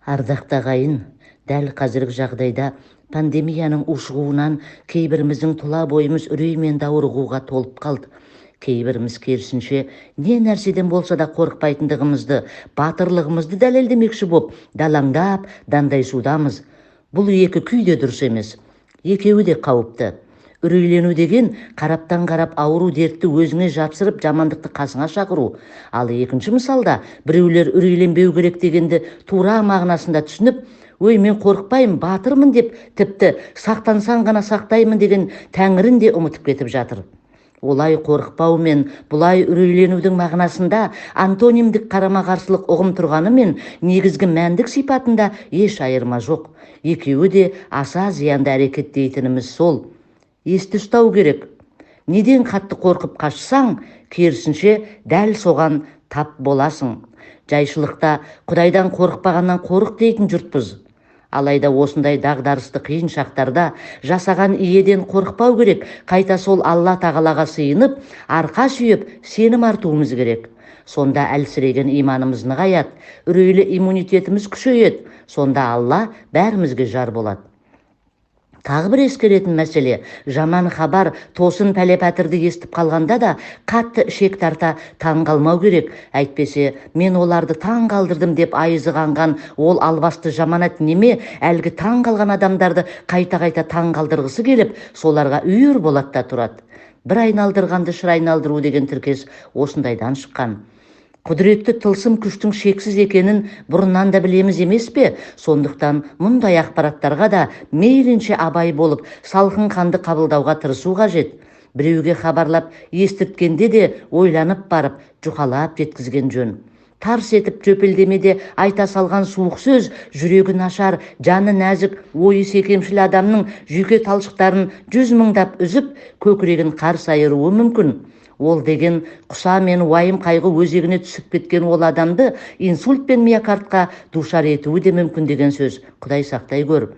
Ардақты ағайын, дәл қазіргі жағдайда пандемияның ушығуынан кейбіріміздің тұла бойымыз үрей мен даурығуға толып қалды. Кейбіріміз керісінше не нәрседен болса да қорықпайтындығымызды, батырлығымызды дәлелдемекші боп, далаңдап, дандайсудамыз. Бұл екі күй де дұрыс емес. Екеуі де қауіпті. Үрейлену деген қараптан-қарап ауру дертті өзіңе жапсырып, жамандықты қасыңа шақыру. Ал екінші мысалда біреулер үрейленбеу керек дегенді тура мағынасында түсініп, ой, мен қорықпаймын, батырмын деп, тіпті сақтансаң ғана сақтаймын деген тәңірін де ұмытып кетіп жатыр. Олай қорықпау мен бұлай үрейленудің мағынасында антонимдік қарама-қарсылық ұғым тұрғанымен негізгі мәндік сипатында еш айырма жоқ. Екеуі де аса зиянды әрекеттейтініміз сол. Есті ұстау керек. Неден қатты қорқып қашсаң, керісінше дәл соған тап боласың. Жайшылықта Құдайдан қорықпағаннан қорық дейтін жұртпыз. Алайда осындай дағдарысты қиын шақтарда жасаған Йеден қорықпау керек. Қайта сол Алла тағалаға сыйынып, арқа сүйеп, сенім артуымыз керек. Сонда әлсіреген иманымыз нығаяды, үрейлі иммунитетіміз күшейеді. Сонда Алла бәрімізге жар болады. Тағы бір ескеретін мәселе, жаман хабар, тосын пәле-пәтірді естіп қалғанда да қатты ішек тарта таң қалмау керек. Әйтпесе, мен оларды таң қалдырдым деп айызы қанған ол албасты жаманат неме, әлгі таң қалған адамдарды қайта-қайта таң қалдырғысы келіп, соларға үйір болады да тұрады. Бір айналдырғанды шыр айналдыру деген тіркес осындайдан шыққан. Құдіретті тылсым күштің шексіз екенін бұрыннан да білеміз емес пе? Сондықтан мұндай ақпараттарға да мейлінше абай болып, салқын қанды қабылдауға тырысу қажет. Біреуге хабарлап, естірткенде де ойланып барып, жұқалап жеткізген жөн. Тарс етіп жөпелдемеде айта салған суық сөз, жүрегі нашар, жаны нәзік, ойы секемшіл адамның жүйке талшықтарын 100 мыңдап үзіп, көкірегін қарс айыруы мүмкін. Ол деген құса мен уайым қайғы өзегіне түсіп кеткен ол адамды инсульт пен миокардқа душар етуі де мүмкін деген сөз. Құдай сақтай көр.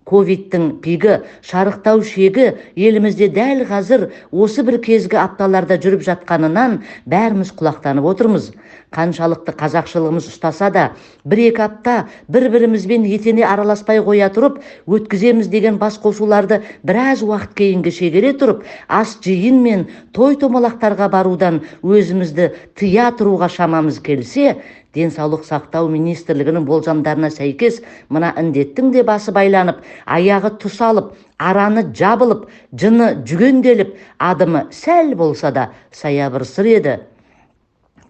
Ковидтің пигі-шарықтау шегі елімізде дәл қазір осы бір кезгі апталарда жүріп жатқанынан бәріміз құлақтанып отырмыз. Қаншалықты қазақшылығымыз ұстаса да, бір-екі апта бір-бірімізбен етене араласпай қоя тұрып, өткіземіз деген бас қосуларды біраз уақыт кейінге шегере тұрып, ас-жиын мен той-томалақтарға барудан өзімізді тыя тұруға шамамыз келсе, Денсаулық сақтау министрлігінің болжамдарына сәйкес мына індеттің де басы байланып, аяғы тұсалып, араны жабылып, жыны жүгенделіп, адымы сәл болса да саябырсыр еді.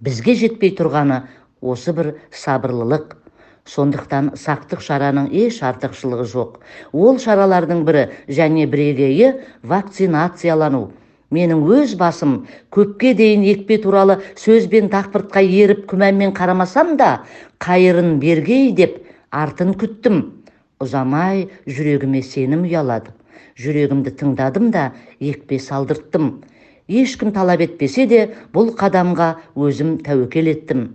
Бізге жетпей тұрғаны осы бір сабырлылық. Сондықтан сақтық шараның еш артықшылығы жоқ. Ол шаралардың бірі және бірегейі-вакцинациялану. Менің өз басым көпке дейін екпе туралы сөзбен дақпыртқа еріп күмәнмен қарамасам да, қайырын бергей деп артын күттім. Ұзамай жүрегіме сенім ұялады. Жүрегімді тыңдадым да екпе салдырттым. Ешкім талап етпесе де бұл қадамға өзім тәуекел еттім.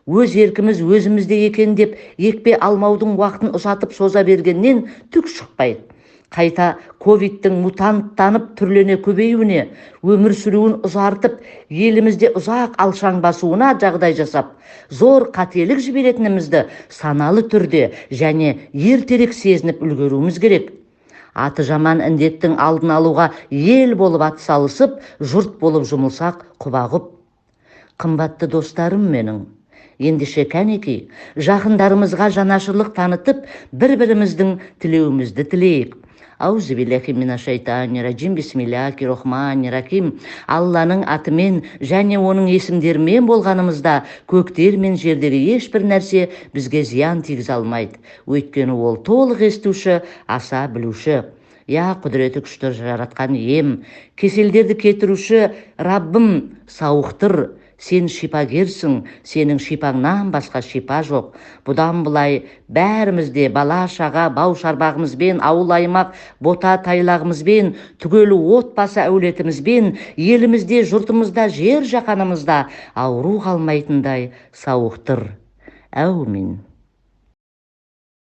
Өз еркіміз өзімізде екен деп екпе алмаудың уақытын ұзатып соза бергеннен түк шықпайды. Қайта ковидтің мутанттанып түрлене көбеюіне, өмір сүруін ұзартып, елімізде ұзақ алшаң басуына жағдай жасап, зор қателік жіберетінімізді саналы түрде және ертерек сезініп үлгеруіміз керек. Аты жаман індеттің алдын алуға ел болып атсалысып, жұрт болып жұмылсақ құба-құп. Қымбатты достарым менің, ендеше кәнекей, жақындарымызға жанашырлық танытып, бір-біріміздің тілеуімізді тілейік. Аузубиллахи-минаш-шайтани-раджим, бисмиллахи-рахмани-рахим. Алланың атымен және оның есімдерімен болғанымызда көктер мен жердегі ешбір нәрсе бізге зиян тигізе алмайды. Өйткені ол толық естуші, аса білуші. Я құдіреті күшті жаратқан Ием, кеселдерді кетіруші Раббым, сауықтыр. Сен шипагерсің, сенің шипаңнан басқа шипа жоқ. Бұдан бұлай бәрімізде бала-шаға, бау-шарбағымызбен, ауыл-аймақ, бота-тайлағымызбен, түгелі отбасы әулетімізбен, елімізде, жұртымызда, жер-жаһанымызда ауру қалмайтындай сауықтыр. Әумин.